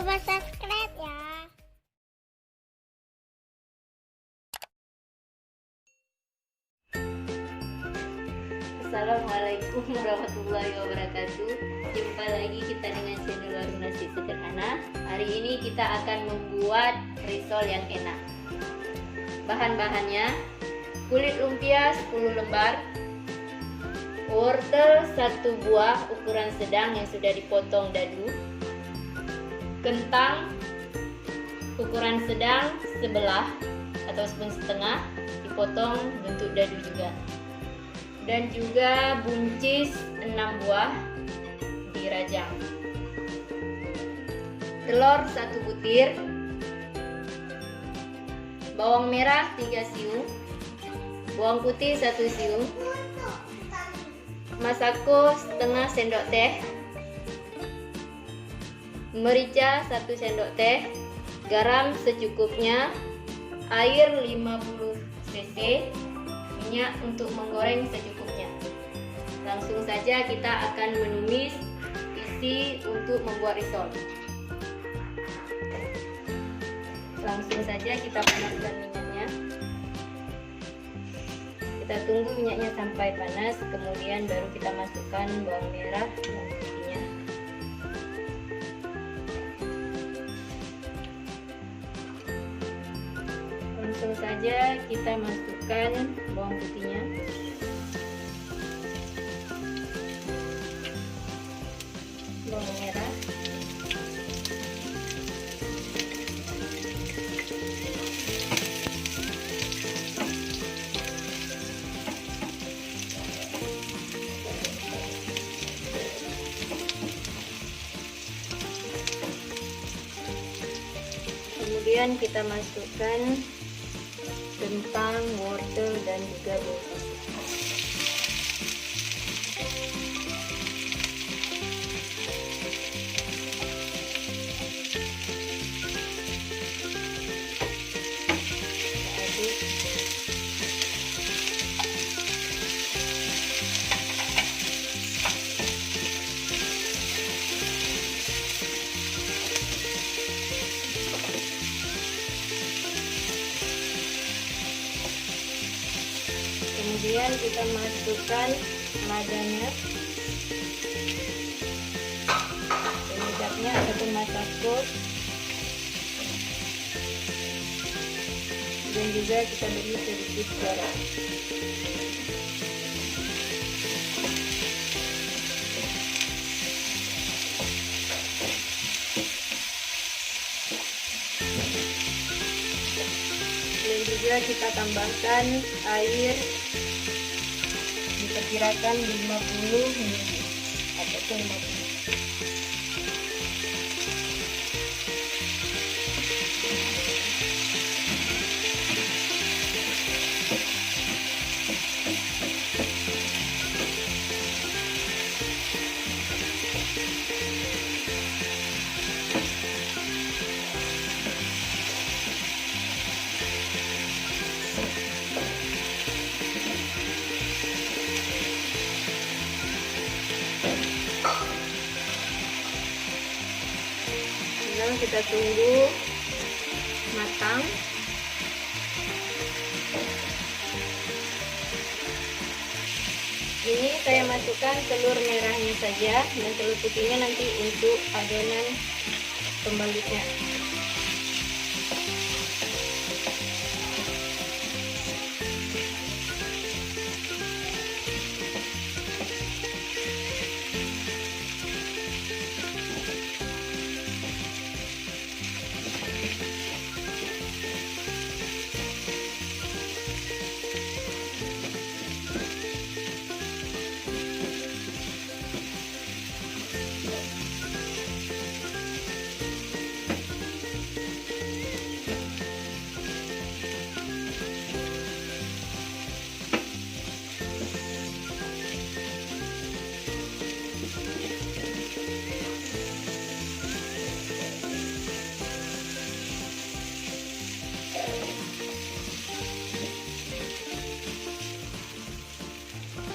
lupa subscribe ya. Assalamualaikum warahmatullahi wabarakatuh. Jumpa lagi kita dengan channel Warung Nasi Sederhana. Hari ini kita akan membuat risol yang enak. Bahan-bahannya: kulit lumpia 10 lembar, wortel 1 buah ukuran sedang yang sudah dipotong dadu, kentang ukuran sedang sebelah atau spoon setengah dipotong bentuk dadu juga, dan juga buncis 6 buah dirajang, telur 1 butir, bawang merah 3 siung, bawang putih 1 siung, masako setengah sendok teh, merica 1 sendok teh, garam secukupnya, air 50 cc, minyak untuk menggoreng secukupnya. Langsung saja kita akan menumis isi untuk membuat risol. Langsung saja kita panaskan minyaknya. Kita tunggu minyaknya sampai panas, kemudian baru kita masukkan bawang merah dan putihnya. Langsung saja kita masukkan bawang putihnya. Bawang merah. Kemudian kita masukkan kentang, wortel, dan juga buncis. Kemudian kita masukkan ladanya, penyedapnya ataupun masako, dan juga kita beri sedikit garam. Dan juga kita tambahkan air, diperkirakan 50 ml ataupun 50. Kita tunggu matang. Ini saya masukkan telur merahnya saja, dan telur putihnya nanti untuk adonan pembalutnya.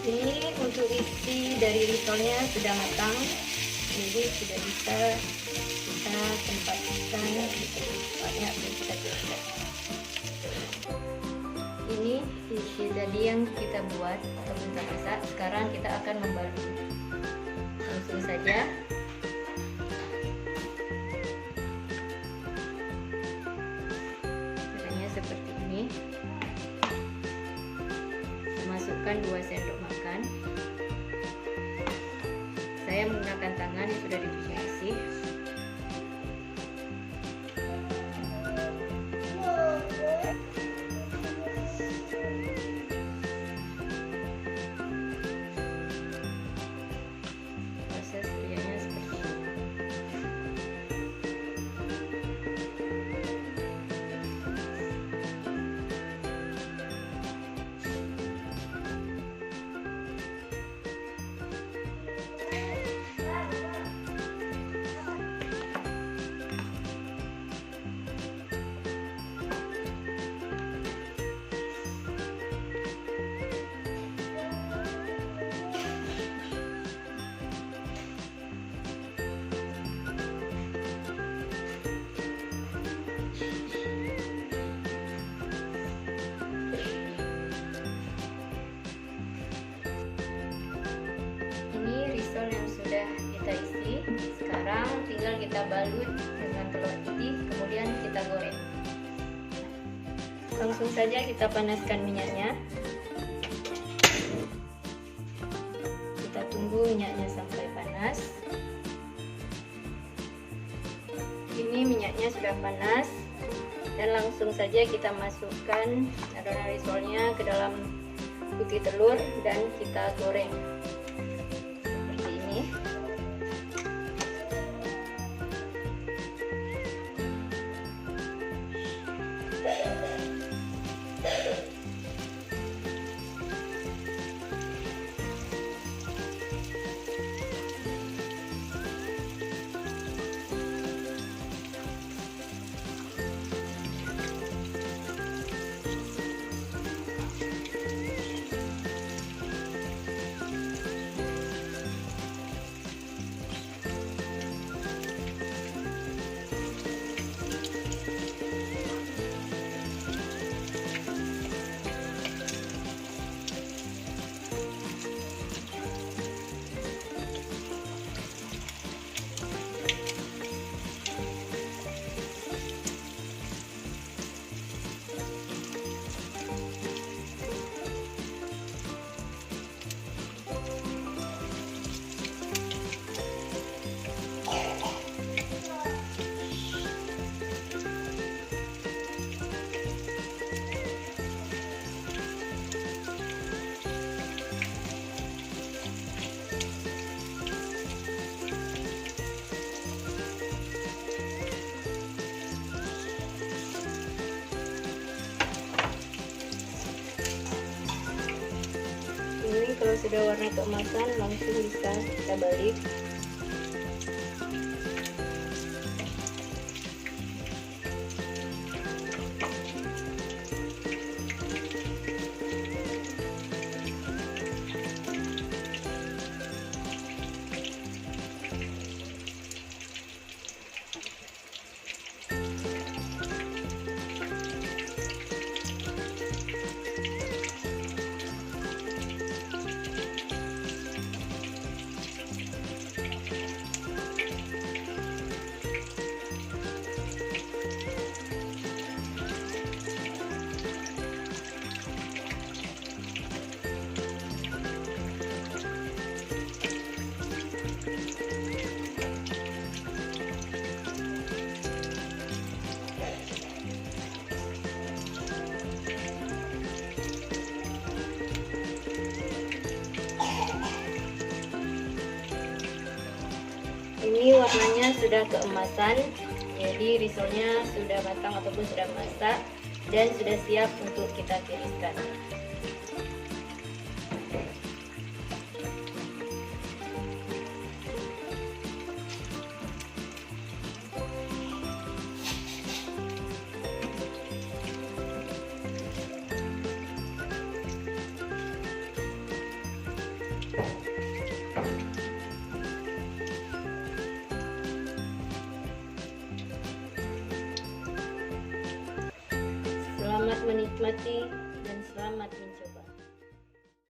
Ini untuk isi dari risolnya sudah matang, jadi sudah bisa kita mana tempatkan tempatnya akan kita tuliskan. Ini isi tadi yang kita buat atau kita masak. Sekarang kita akan membalut. Langsung saja. Caranya seperti ini. Masukkan 2 sendok makan. Saya menggunakan tangan yang sudah dicuci. Proses kerjanya seperti ini. Risol yang sudah kita isi, sekarang tinggal kita balut dengan telur putih, kemudian kita goreng. Langsung saja kita panaskan minyaknya. Kita tunggu minyaknya sampai panas. Ini minyaknya sudah panas, dan langsung saja kita masukkan adonan risolnya ke dalam putih telur dan kita goreng. Kalau sudah warna keemasan, langsung bisa kita balik. Ini warnanya sudah keemasan, jadi risolnya sudah matang ataupun sudah masak dan sudah siap untuk kita tiriskan. menikmati dan selamat mencoba.